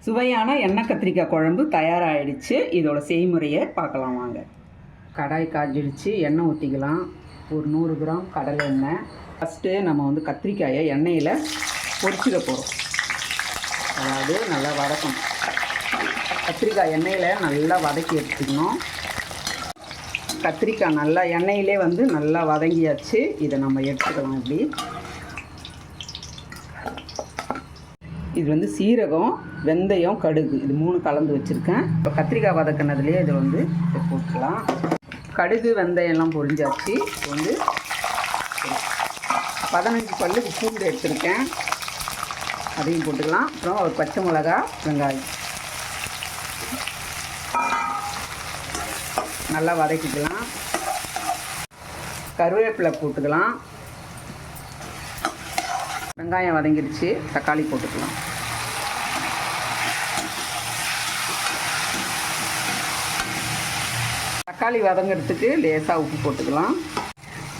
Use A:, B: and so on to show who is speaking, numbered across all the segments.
A: சுவையான எண்ணெய் கத்திரிக்காய் குழம்பு தயாராகிடுச்சு. இதோட செய்முறையை பார்க்கலாம் வாங்க. கடாய் காய்ஞ்சிடுச்சு, எண்ணெய் ஊற்றிக்கலாம். ஒரு 100 கிராம் கடலை எண்ணெய். ஃபஸ்ட்டு நம்ம கத்திரிக்காயை எண்ணெயில் பொரிச்சிக்க போகிறோம். அதாவது நல்லா வதக்கணும். கத்திரிக்காய் எண்ணெயில் நல்லா வதக்கி எடுத்துக்கணும். கத்திரிக்காய் நல்லா எண்ணெயிலே நல்லா வதங்கியாச்சு. இதை நம்ம எடுத்துக்கலாம். இப்படி இது சீரகம், வெந்தயம், கடுகு, இது 3 கலந்து வச்சுருக்கேன். இப்போ கத்திரிக்காய் வதக்கினதுலேயே இதை போட்டுக்கலாம். கடுகு வெந்தயம்லாம் பொரிஞ்சாச்சு. இது 15 பல்லுக்கு பூண்டு எடுத்துருக்கேன், அதையும் போட்டுக்கலாம். அப்புறம் ஒரு பச்சை மிளகா, வெங்காயம் நல்லா வதக்கிக்கலாம். கருவேப்பிலை போட்டுக்கலாம். வெங்காயம் வதங்கிடுச்சு, தக்காளி போட்டுக்கலாம். தக்காளி வதங்கிறதுக்கு லேசாக உப்பு போட்டுக்கலாம்.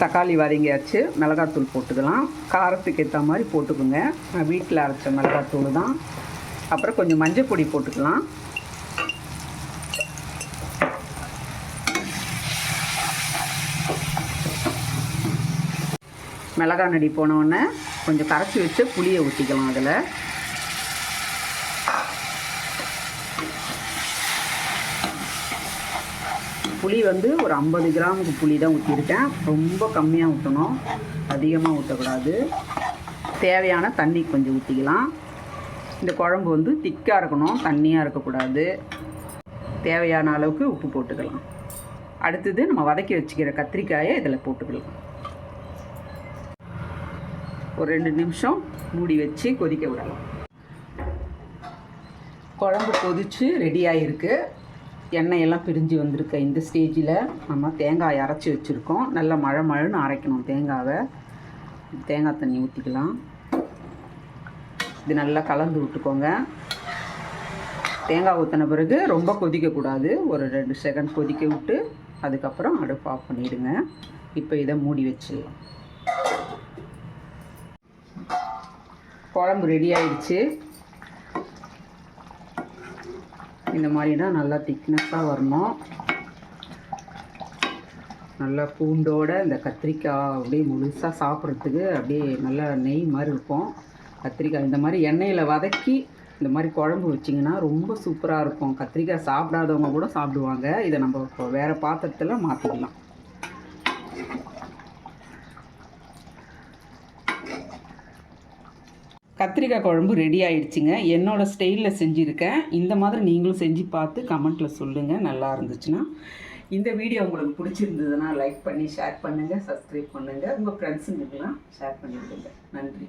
A: தக்காளி வதங்கியாச்சு, மிளகாத்தூள் போட்டுக்கலாம். காரத்துக்கு ஏற்ற மாதிரி போட்டுக்கோங்க. நான் வீட்டில் அரைச்ச மிளகாத்தூள் தான். அப்புறம் கொஞ்சம் மஞ்சள் பொடி போட்டுக்கலாம். மிளகா நடி போனோடனே கொஞ்சம் கரைச்சி வச்சு புளியை ஊற்றிக்கலாம். அதில் புளி ஒரு 50 கிராமுக்கு புளி தான் ஊற்றிருக்கேன். ரொம்ப கம்மியாக ஊற்றணும், அதிகமாக ஊற்றக்கூடாது. தேவையான தண்ணி கொஞ்சம் ஊற்றிக்கலாம். இந்த குழம்பு திக்காக இருக்கணும், தண்ணியாக இருக்கக்கூடாது. தேவையான அளவுக்கு உப்பு போட்டுக்கலாம். அடுத்தது நம்ம வதக்கி வச்சுக்கிற கத்திரிக்காயை இதில் போட்டுக்கலாம். ஒரு 2 நிமிஷம் மூடி வச்சு கொதிக்க விடலாம். குழம்பு கொதித்து ரெடியாக இருக்குது. எண்ணெயெல்லாம் பிரிஞ்சு வந்திருக்க இந்த ஸ்டேஜில் நம்ம தேங்காய் அரைச்சி வச்சுருக்கோம். நல்லா மழைன்னு அரைக்கணும் தேங்காவை. தேங்காய் தண்ணி ஊற்றிக்கலாம். இது நல்லா கலந்து விட்டுக்கோங்க. தேங்காய் ஊற்றின பிறகு ரொம்ப கொதிக்கக்கூடாது. ஒரு 2 செகண்ட் கொதிக்க விட்டு அதுக்கப்புறம் அடுப்பு ஆஃப் பண்ணிவிடுங்க. இப்போ இதை மூடி வச்சிடலாம். குழம்பு ரெடி ஆயிடுச்சு. இந்த மாதிரி தான் நல்லா திக்னஸாக வரணும். நல்லா பூண்டோட இந்த கத்திரிக்காய் அப்படியே முழுசாக சாப்பிட்றதுக்கு அப்படியே நல்லா நெய் மாதிரி இருக்கும். கத்திரிக்காய் இந்த மாதிரி எண்ணெயில் வதக்கி இந்த மாதிரி குழம்பு வச்சிங்கன்னா ரொம்ப சூப்பராக இருக்கும். கத்திரிக்காய் சாப்பிடாதவங்க கூட சாப்பிடுவாங்க. இதை நம்ம இப்போ வேறு பாத்திரத்தில் மாற்றிக்கலாம். கத்திரிக்காய் குழம்பு ரெடி ஆகிடுச்சிங்க. என்னோடய ஸ்டைலில் செஞ்சுருக்கேன். இந்த மாதிரி நீங்களும் செஞ்சு பார்த்து கமெண்ட்டில் சொல்லுங்கள். நல்லா இருந்துச்சுன்னா. இந்த வீடியோ உங்களுக்கு பிடிச்சிருந்ததுன்னா லைக் பண்ணி ஷேர் பண்ணுங்கள், சப்ஸ்கிரைப் பண்ணுங்கள். உங்கள் ஃப்ரெண்ட்ஸுங்களுக்கெல்லாம் ஷேர் பண்ணிவிடுங்க. நன்றி.